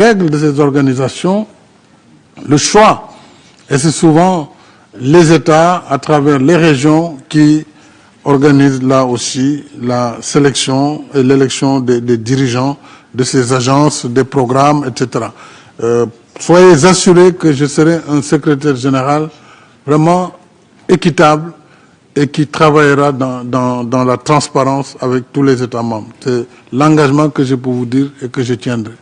règles de ces organisations, le choix, et c'est souvent les États à travers les régions qui organisent là aussi la sélection et l'élection des dirigeants de ces agences, des programmes, etc. Soyez assurés que je serai un secrétaire général vraiment équitable et qui travaillera dans la transparence avec tous les États membres. C'est l'engagement que je peux vous dire et que je tiendrai.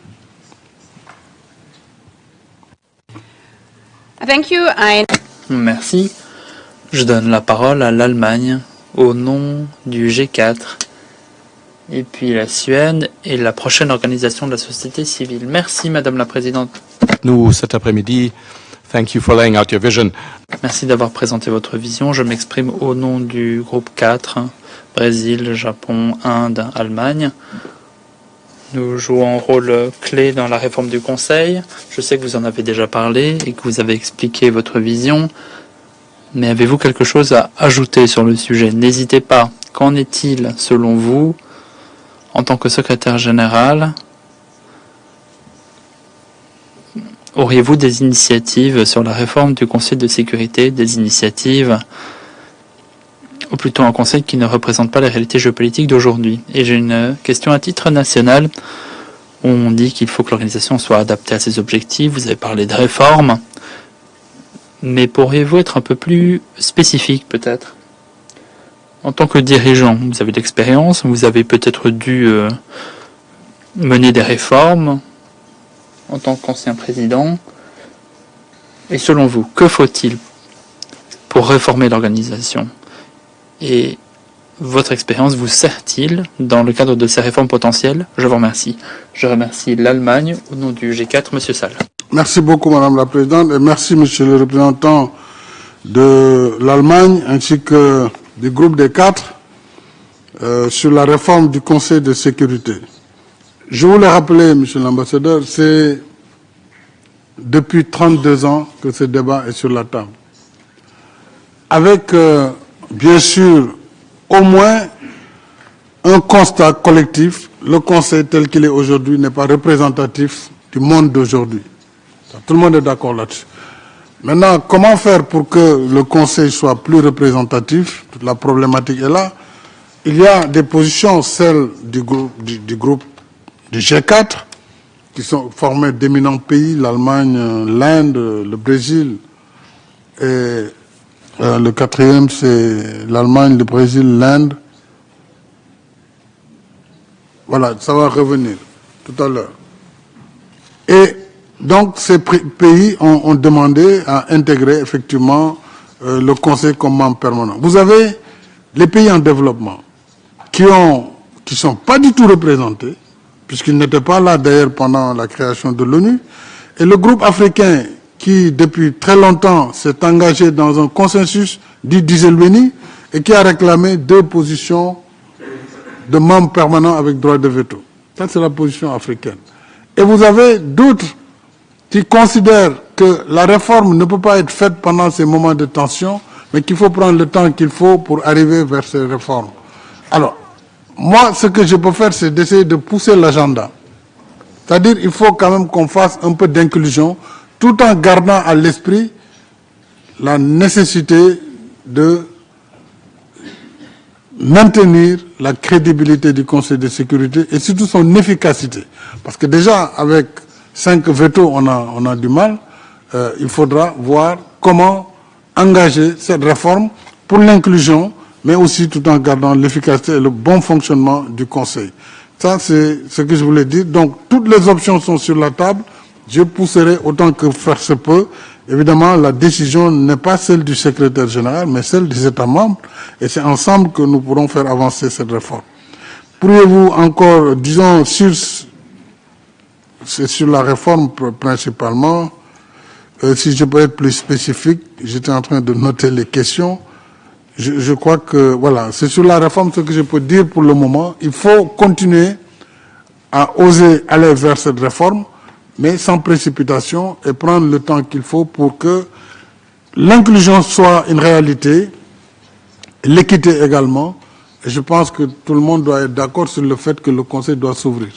Thank you. Merci. Je donne la parole à l'Allemagne au nom du G4, et puis la Suède et la prochaine organisation de la société civile. Merci, Madame la Présidente. Nous, cet après-midi, thank you for laying out your vision. Merci d'avoir présenté votre vision. Je m'exprime au nom du groupe 4, Brésil, Japon, Inde, Allemagne. Nous jouons un rôle clé dans la réforme du Conseil. Je sais que vous en avez déjà parlé et que vous avez expliqué votre vision. Mais avez-vous quelque chose à ajouter sur le sujet? N'hésitez pas. Qu'en est-il, selon vous, en tant que secrétaire général? Auriez-vous des initiatives sur la réforme du Conseil de sécurité, des initiatives, ou plutôt un Conseil qui ne représente pas les réalités géopolitiques d'aujourd'hui? Et j'ai une question à titre national. On dit qu'il faut que l'organisation soit adaptée à ses objectifs. Vous avez parlé de réforme. Mais pourriez-vous être un peu plus spécifique, peut-être? En tant que dirigeant, vous avez de l'expérience, vous avez peut-être dû mener des réformes en tant qu'ancien président. Et selon vous, que faut-il pour réformer l'organisation? Et votre expérience vous sert-il dans le cadre de ces réformes potentielles? Je vous remercie. Je remercie l'Allemagne au nom du G4, Monsieur Sall. Merci beaucoup, Madame la Présidente, et merci, Monsieur le représentant de l'Allemagne, ainsi que du groupe des 4, sur la réforme du Conseil de sécurité. Je voulais rappeler, Monsieur l'ambassadeur, c'est depuis 32 ans que ce débat est sur la table. Avec, bien sûr, au moins un constat collectif. Le Conseil tel qu'il est aujourd'hui n'est pas représentatif du monde d'aujourd'hui. Tout le monde est d'accord là-dessus. Maintenant, comment faire pour que le Conseil soit plus représentatif? Toute la problématique est là. Il y a des positions, celles du groupe du G4, qui sont formées d'éminents pays, l'Allemagne, l'Inde, le Brésil, et le quatrième, c'est l'Allemagne, le Brésil, l'Inde. Voilà, ça va revenir tout à l'heure. Et donc, ces pays ont demandé à intégrer effectivement le Conseil comme membre permanent. Vous avez les pays en développement qui sont pas du tout représentés, puisqu'ils n'étaient pas là d'ailleurs pendant la création de l'ONU, et le groupe africain qui, depuis très longtemps, s'est engagé dans un consensus dit d'Iselweni et qui a réclamé 2 positions de membres permanents avec droit de veto. Ça, c'est la position africaine. Et vous avez d'autres qui considèrent que la réforme ne peut pas être faite pendant ces moments de tension, mais qu'il faut prendre le temps qu'il faut pour arriver vers ces réformes. Alors, moi, ce que je peux faire, c'est d'essayer de pousser l'agenda. C'est-à-dire qu'il faut quand même qu'on fasse un peu d'inclusion, tout en gardant à l'esprit la nécessité de maintenir la crédibilité du Conseil de sécurité et surtout son efficacité. Parce que déjà, avec 5 veto, on a du mal. Il faudra voir comment engager cette réforme pour l'inclusion, mais aussi tout en gardant l'efficacité et le bon fonctionnement du Conseil. Ça, c'est ce que je voulais dire. Donc, toutes les options sont sur la table. Je pousserai autant que faire se peut. Évidemment, la décision n'est pas celle du secrétaire général, mais celle des États membres. Et c'est ensemble que nous pourrons faire avancer cette réforme. Pourriez-vous encore, disons, c'est sur la réforme principalement. Si je peux être plus spécifique, j'étais en train de noter les questions. Je crois que, voilà, c'est sur la réforme ce que je peux dire pour le moment. Il faut continuer à oser aller vers cette réforme, mais sans précipitation et prendre le temps qu'il faut pour que l'inclusion soit une réalité, l'équité également. Et je pense que tout le monde doit être d'accord sur le fait que le Conseil doit s'ouvrir.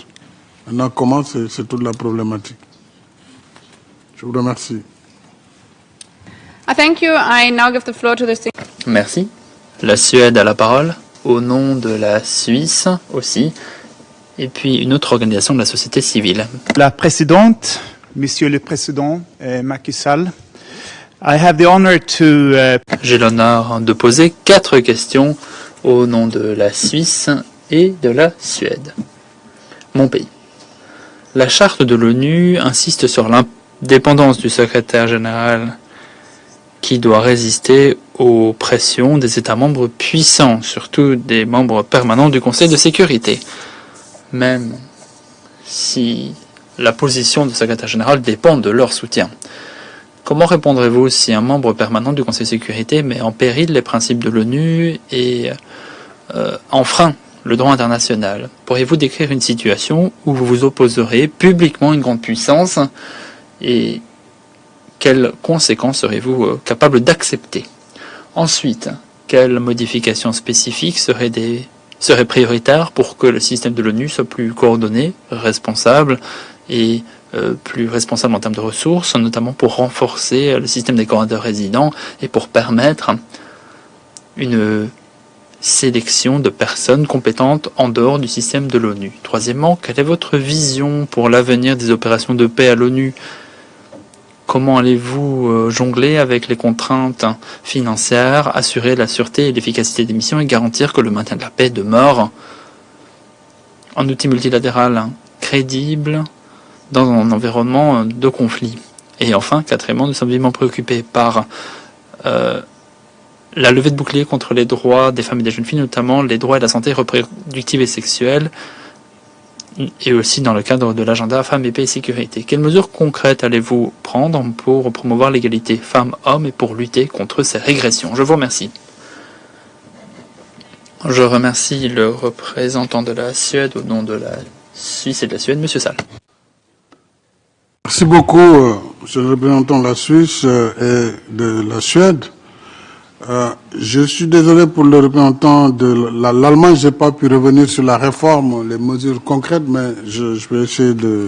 Maintenant, comment, c'est toute la problématique. Je vous remercie. Thank you. I now give the floor to the Merci. La Suède a la parole, au nom de la Suisse aussi, et puis une autre organisation de la société civile. La présidente, Monsieur le Président Macky Sall, I have the honor to... J'ai l'honneur de poser 4 questions au nom de la Suisse et de la Suède. Mon pays. La charte de l'ONU insiste sur l'indépendance du secrétaire général qui doit résister aux pressions des États membres puissants, surtout des membres permanents du Conseil de sécurité. Même si la position du secrétaire général dépend de leur soutien. Comment répondrez-vous si un membre permanent du Conseil de sécurité met en péril les principes de l'ONU et enfreint le droit international? Pourriez-vous décrire une situation où vous vous opposerez publiquement à une grande puissance et quelles conséquences serez-vous capable d'accepter? Ensuite, quelles modifications spécifiques seraient prioritaires pour que le système de l'ONU soit plus coordonné, responsable et plus responsable en termes de ressources, notamment pour renforcer le système des commandeurs résidents et pour permettre une sélection de personnes compétentes en dehors du système de l'ONU. Troisièmement, quelle est votre vision pour l'avenir des opérations de paix à l'ONU? Comment allez-vous jongler avec les contraintes financières, assurer la sûreté et l'efficacité des missions et garantir que le maintien de la paix demeure un outil multilatéral crédible dans un environnement de conflit? Et enfin, quatrièmement, nous sommes vivement préoccupés par la levée de boucliers contre les droits des femmes et des jeunes filles, notamment les droits et la santé reproductive et sexuelle, et aussi dans le cadre de l'agenda Femmes et Paix et Sécurité. Quelles mesures concrètes allez-vous prendre pour promouvoir l'égalité femmes-hommes et pour lutter contre ces régressions? Je vous remercie. Je remercie le représentant de la Suède au nom de la Suisse et de la Suède, Monsieur Sall. Merci beaucoup, monsieur le représentant de la Suisse et de la Suède. Je suis désolé pour le représentant de l'Allemagne, je n'ai pas pu revenir sur la réforme, les mesures concrètes, mais je vais essayer de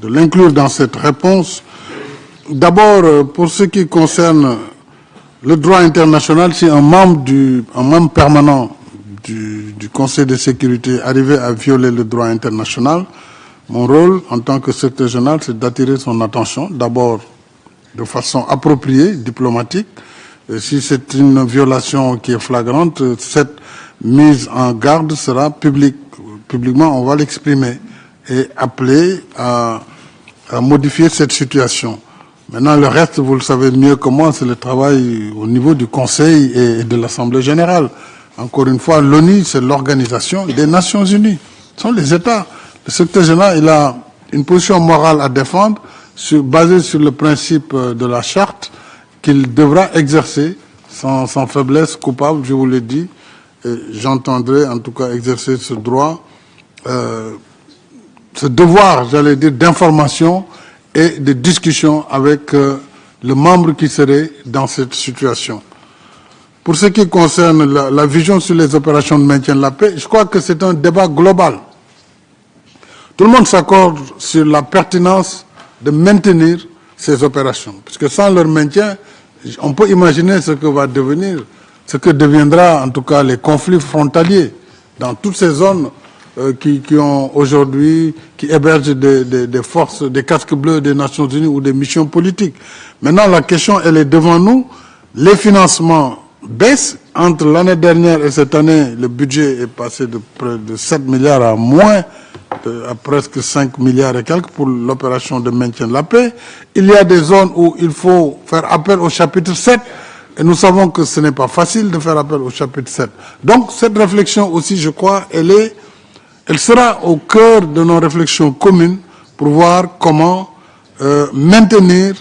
l'inclure dans cette réponse. D'abord, pour ce qui concerne le droit international, si un membre permanent du Conseil de sécurité arrivait à violer le droit international, mon rôle en tant que secrétaire général, c'est d'attirer son attention, d'abord de façon appropriée, diplomatique. Et si c'est une violation qui est flagrante, cette mise en garde sera publique. Publiquement, on va l'exprimer et appeler à modifier cette situation. Maintenant, le reste, vous le savez mieux que moi, c'est le travail au niveau du Conseil et de l'Assemblée générale. Encore une fois, l'ONU, c'est l'Organisation des Nations Unies. Ce sont les États. Le secrétaire général, il a une position morale à défendre, basée sur le principe de la charte, qu'il devra exercer sans faiblesse coupable, je vous l'ai dit, et j'entendrai en tout cas exercer ce droit, ce devoir, j'allais dire, d'information et de discussion avec le membre qui serait dans cette situation. Pour ce qui concerne la vision sur les opérations de maintien de la paix, je crois que c'est un débat global. Tout le monde s'accorde sur la pertinence de maintenir ces opérations, puisque sans leur maintien, on peut imaginer ce que va devenir, ce que deviendra en tout cas les conflits frontaliers dans toutes ces zones qui ont aujourd'hui, qui hébergent des forces, des casques bleus des Nations Unies ou des missions politiques. Maintenant, la question, elle est devant nous. Les financements baissent. Entre l'année dernière et cette année, le budget est passé de près de 7 milliards à moins, à presque 5 milliards et quelques pour l'opération de maintien de la paix. Il y a des zones où il faut faire appel au chapitre 7 et nous savons que ce n'est pas facile de faire appel au chapitre 7. Donc cette réflexion aussi, je crois, elle sera au cœur de nos réflexions communes pour voir comment maintenir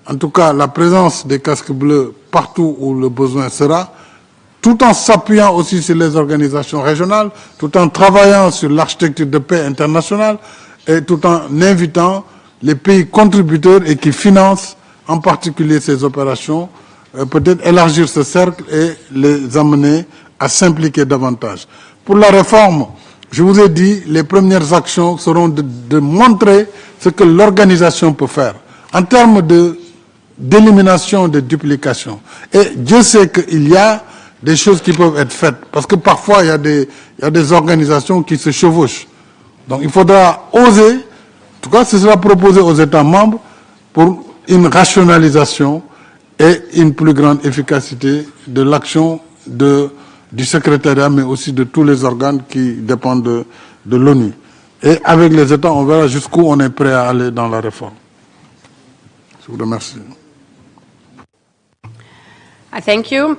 en tout cas la présence des casques bleus partout où le besoin sera, tout en s'appuyant aussi sur les organisations régionales, tout en travaillant sur l'architecture de paix internationale et tout en invitant les pays contributeurs et qui financent en particulier ces opérations, peut-être élargir ce cercle et les amener à s'impliquer davantage. Pour la réforme, je vous ai dit, les premières actions seront de montrer ce que l'organisation peut faire. en termes d'élimination de duplication. Et Dieu sait qu'il y a des choses qui peuvent être faites, parce que parfois il y a des organisations qui se chevauchent. Donc il faudra oser, en tout cas ce sera proposé aux États membres pour une rationalisation et une plus grande efficacité de l'action du secrétariat, mais aussi de tous les organes qui dépendent de l'ONU. Et avec les États, on verra jusqu'où on est prêt à aller dans la réforme. Je vous remercie. I thank you.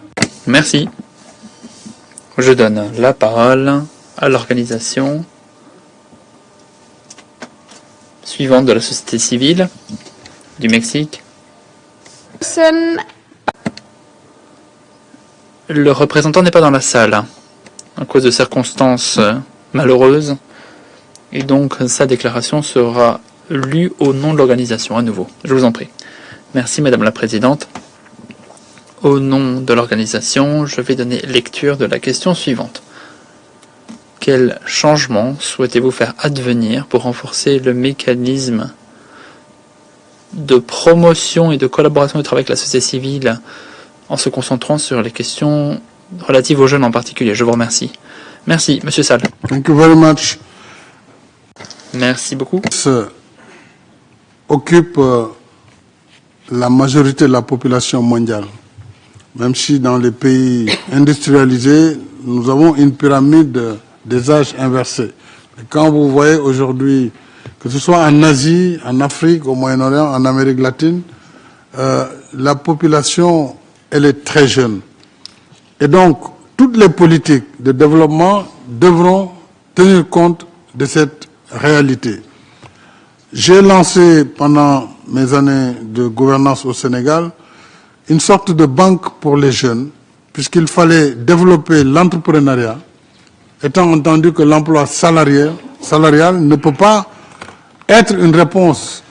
Merci. Je donne la parole à l'organisation suivante de la société civile du Mexique. Le représentant n'est pas dans la salle à cause de circonstances malheureuses et donc sa déclaration sera lue au nom de l'organisation à nouveau. Je vous en prie. Merci Madame la Présidente. Au nom de l'organisation, je vais donner lecture de la question suivante. Quel changement souhaitez-vous faire advenir pour renforcer le mécanisme de promotion et de collaboration du travail avec la société civile en se concentrant sur les questions relatives aux jeunes en particulier? Je vous remercie. Merci, Monsieur Sall. Thank you very much. Merci beaucoup. Occupe la majorité de la population mondiale. Même si dans les pays industrialisés, nous avons une pyramide des âges inversée. Et quand vous voyez aujourd'hui, que ce soit en Asie, en Afrique, au Moyen-Orient, en Amérique latine, la population, elle est très jeune. Et donc, toutes les politiques de développement devront tenir compte de cette réalité. J'ai lancé pendant mes années de gouvernance au Sénégal une sorte de banque pour les jeunes, puisqu'il fallait développer l'entrepreneuriat, étant entendu que l'emploi salarial ne peut pas être une réponse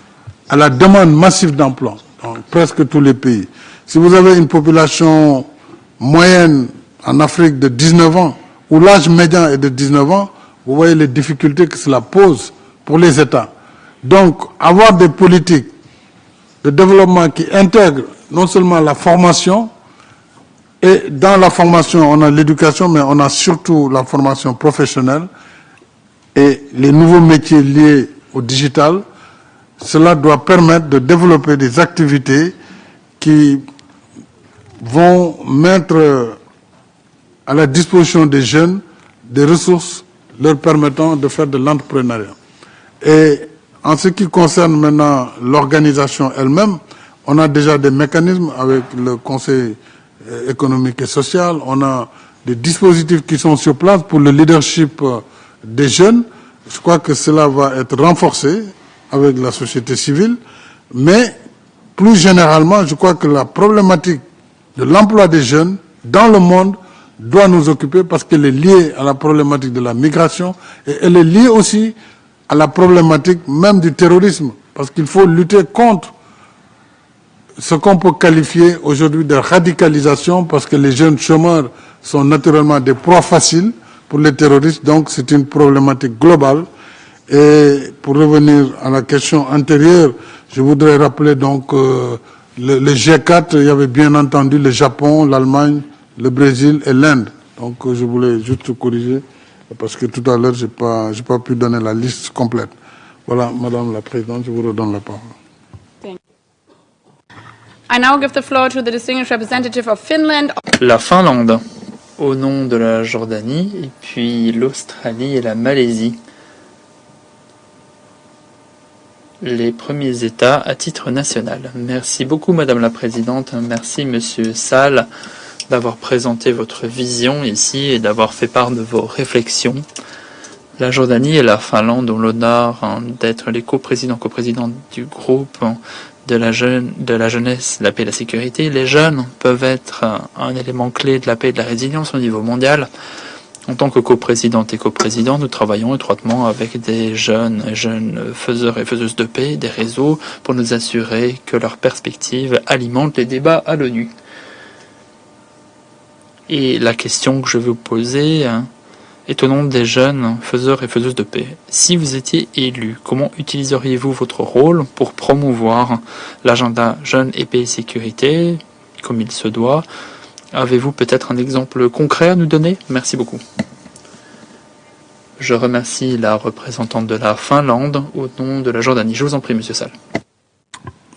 à la demande massive d'emploi dans presque tous les pays. Si vous avez une population moyenne en Afrique de 19 ans, où l'âge médian est de 19 ans, vous voyez les difficultés que cela pose pour les États. Donc, avoir des politiques de développement qui intègrent non seulement la formation, et dans la formation, on a l'éducation, mais on a surtout la formation professionnelle et les nouveaux métiers liés au digital. Cela doit permettre de développer des activités qui vont mettre à la disposition des jeunes des ressources leur permettant de faire de l'entrepreneuriat. Et en ce qui concerne maintenant l'organisation elle-même, on a déjà des mécanismes avec le Conseil économique et social, on a des dispositifs qui sont sur place pour le leadership des jeunes. Je crois que cela va être renforcé avec la société civile, mais plus généralement, je crois que la problématique de l'emploi des jeunes dans le monde doit nous occuper parce qu'elle est liée à la problématique de la migration et elle est liée aussi à la problématique même du terrorisme, parce qu'il faut lutter contre ce qu'on peut qualifier aujourd'hui de radicalisation, parce que les jeunes chômeurs sont naturellement des proies faciles pour les terroristes, donc c'est une problématique globale. Et pour revenir à la question antérieure, je voudrais rappeler donc le G4, il y avait bien entendu le Japon, l'Allemagne, le Brésil et l'Inde. Donc je voulais juste corriger, parce que tout à l'heure, j'ai pas pu donner la liste complète. Voilà, Madame la Présidente, je vous redonne la parole. I now give the floor to the distinguished representative of Finland. La Finlande, au nom de la Jordanie, et puis l'Australie et la Malaisie. Les premiers États à titre national. Merci beaucoup Madame la Présidente, merci Monsieur Sall d'avoir présenté votre vision ici et d'avoir fait part de vos réflexions. La Jordanie et la Finlande ont l'honneur d'être les coprésidents du groupe de la jeunesse, de la paix et de la sécurité. Les jeunes peuvent être un élément clé de la paix et de la résilience au niveau mondial. En tant que coprésidente et coprésident, nous travaillons étroitement avec des jeunes faiseurs et faiseuses de paix, des réseaux, pour nous assurer que leurs perspectives alimentent les débats à l'ONU. Et la question que je vais vous poser est au nom des jeunes faiseurs et faiseuses de paix. Si vous étiez élu, comment utiliseriez-vous votre rôle pour promouvoir l'agenda Jeunes et Paix et Sécurité, comme il se doit? Avez-vous peut-être un exemple concret à nous donner? Merci beaucoup. Je remercie la représentante de la Finlande au nom de la Jordanie. Je vous en prie, Monsieur Sall.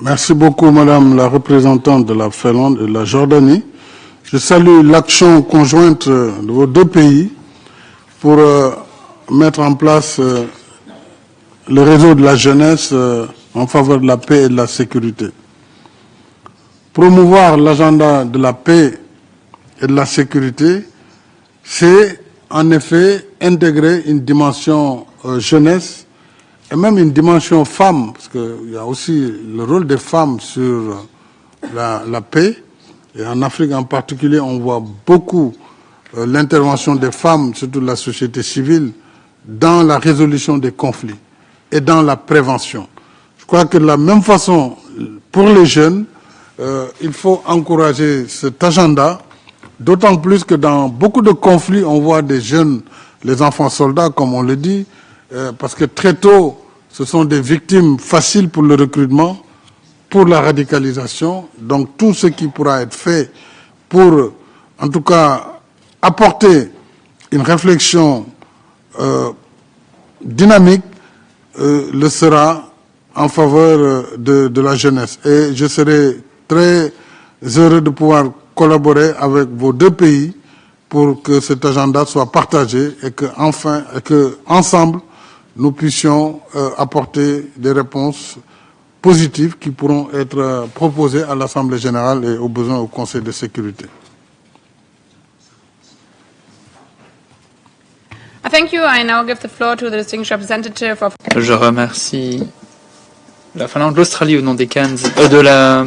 Merci beaucoup, Madame la représentante de la Finlande et de la Jordanie. Je salue l'action conjointe de vos deux pays pour mettre en place le réseau de la jeunesse en faveur de la paix et de la sécurité. Promouvoir l'agenda de la paix et de la sécurité, c'est en effet intégrer une dimension jeunesse et même une dimension femme, parce qu'il y a aussi le rôle des femmes sur la paix. Et en Afrique en particulier, on voit beaucoup l'intervention des femmes, surtout de la société civile, dans la résolution des conflits et dans la prévention. Je crois que de la même façon, pour les jeunes, il faut encourager cet agenda, d'autant plus que dans beaucoup de conflits, on voit des jeunes, les enfants soldats, comme on le dit, parce que très tôt, ce sont des victimes faciles pour le recrutement, pour la radicalisation. Donc tout ce qui pourra être fait pour, en tout cas, apporter une réflexion dynamique le sera en faveur de la jeunesse. Et je serai très heureux de pouvoir collaborer avec vos deux pays pour que cet agenda soit partagé et que enfin, ensemble, nous puissions apporter des réponses positives qui pourront être proposées à l'Assemblée générale et aux besoins au Conseil de sécurité. Thank you. I now give the floor to the distinguished representative of... Je remercie la Finlande, l'Australie au nom des de la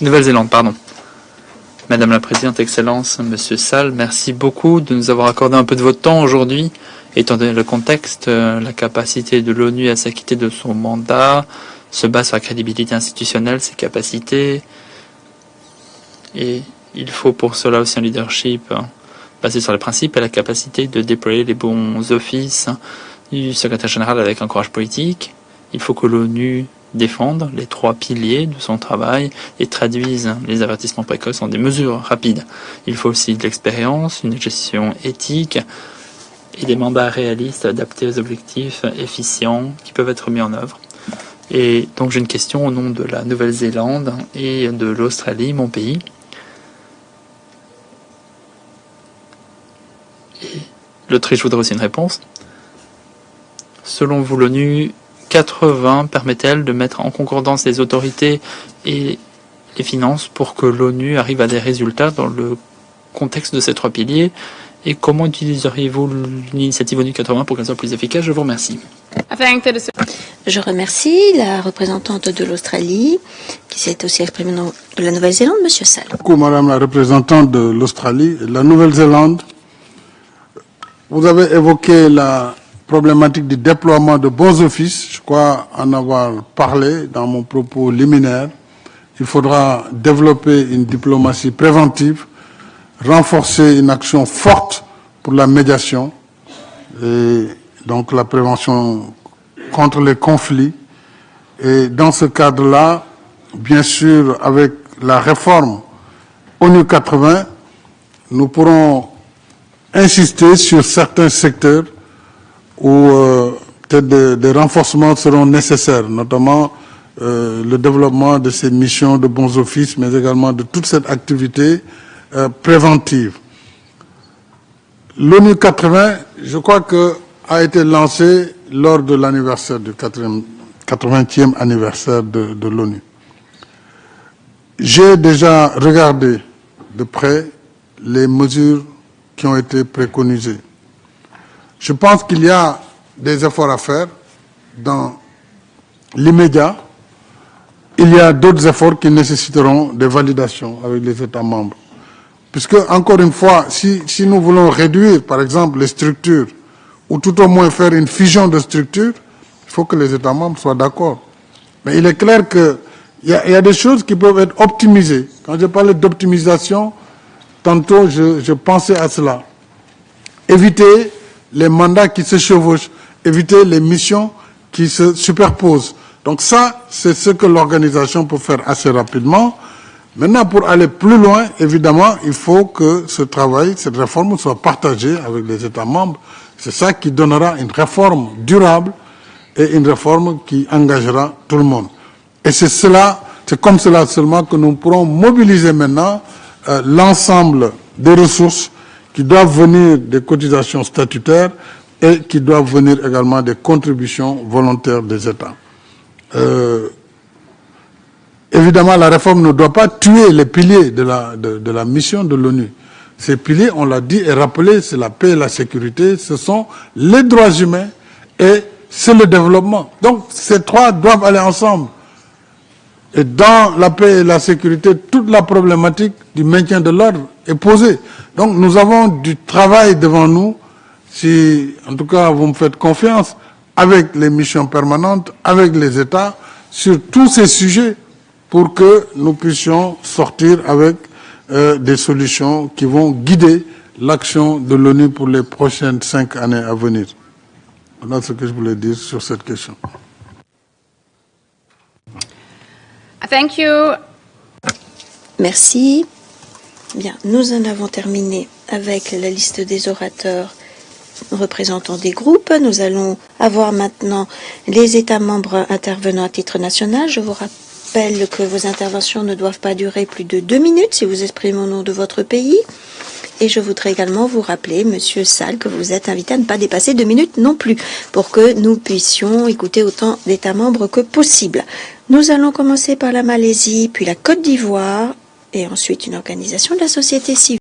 Nouvelle-Zélande, pardon. Madame la Présidente, Excellence, Monsieur Sall, merci beaucoup de nous avoir accordé un peu de votre temps aujourd'hui. Étant donné le contexte, la capacité de l'ONU à s'acquitter de son mandat se base sur la crédibilité institutionnelle, ses capacités, et il faut pour cela aussi un leadership basé sur les principes et la capacité de déployer les bons offices du secrétaire général avec un courage politique. Il faut que l'ONU défende les trois piliers de son travail et traduise les avertissements précoces en des mesures rapides. Il faut aussi de l'expérience, une gestion éthique et des mandats réalistes adaptés aux objectifs efficients qui peuvent être mis en œuvre. Et donc j'ai une question au nom de la Nouvelle-Zélande et de l'Australie, mon pays. Et l'Autriche voudrait aussi une réponse. Selon vous, l'ONU 80 permet-elle de mettre en concordance les autorités et les finances pour que l'ONU arrive à des résultats dans le contexte de ces trois piliers? Et comment utiliseriez-vous l'initiative ONU 80 pour qu'elle soit plus efficace? Je vous remercie. Je remercie la représentante de l'Australie qui s'est aussi exprimée de la Nouvelle-Zélande, Monsieur Sall. Beaucoup, Madame la représentante de l'Australie et de la Nouvelle-Zélande. Vous avez évoqué la problématique du déploiement de bons offices. Je crois en avoir parlé dans mon propos liminaire. Il faudra développer une diplomatie préventive, renforcer une action forte pour la médiation et donc la prévention contre les conflits. Et dans ce cadre-là, bien sûr, avec la réforme ONU 80, nous pourrons insister sur certains secteurs où peut-être des renforcements seront nécessaires, notamment le développement de ces missions de bons offices, mais également de toute cette activité préventive. L'ONU 80, je crois que a été lancée lors de l'anniversaire du 80e anniversaire de l'ONU. J'ai déjà regardé de près les mesures qui ont été préconisées. Je pense qu'il y a des efforts à faire dans l'immédiat. Il y a d'autres efforts qui nécessiteront des validations avec les États membres. Puisque, encore une fois, si nous voulons réduire, par exemple, les structures, ou tout au moins faire une fusion de structures, il faut que les États membres soient d'accord. Mais il est clair qu'il y a des choses qui peuvent être optimisées. Quand je parlais d'optimisation, tantôt je pensais à cela. Éviter les mandats qui se chevauchent, éviter les missions qui se superposent. Donc ça, c'est ce que l'organisation peut faire assez rapidement. Maintenant, pour aller plus loin, évidemment, il faut que ce travail, cette réforme soit partagée avec les États membres. C'est ça qui donnera une réforme durable et une réforme qui engagera tout le monde. Et c'est comme cela seulement que nous pourrons mobiliser maintenant l'ensemble des ressources qui doivent venir des cotisations statutaires et qui doivent venir également des contributions volontaires des États. Évidemment, la réforme ne doit pas tuer les piliers de la mission de l'ONU. Ces piliers, on l'a dit et rappelé, c'est la paix et la sécurité, ce sont les droits humains et c'est le développement. Donc, ces trois doivent aller ensemble. Et dans la paix et la sécurité, toute la problématique du maintien de l'ordre est posée. Donc, nous avons du travail devant nous, si, en tout cas, vous me faites confiance, avec les missions permanentes, avec les États, sur tous ces sujets, pour que nous puissions sortir avec des solutions qui vont guider l'action de l'ONU pour les prochaines 5 années à venir. Voilà ce que je voulais dire sur cette question. Thank you. Merci. Bien, nous en avons terminé avec la liste des orateurs représentant des groupes. Nous allons avoir maintenant les États membres intervenant à titre national. Je vous rappelle que vos interventions ne doivent pas durer plus de 2 minutes si vous exprimez au nom de votre pays. Et je voudrais également vous rappeler, Monsieur Sall, que vous êtes invité à ne pas dépasser 2 minutes non plus, pour que nous puissions écouter autant d'États membres que possible. Nous allons commencer par la Malaisie, puis la Côte d'Ivoire, et ensuite une organisation de la société civile.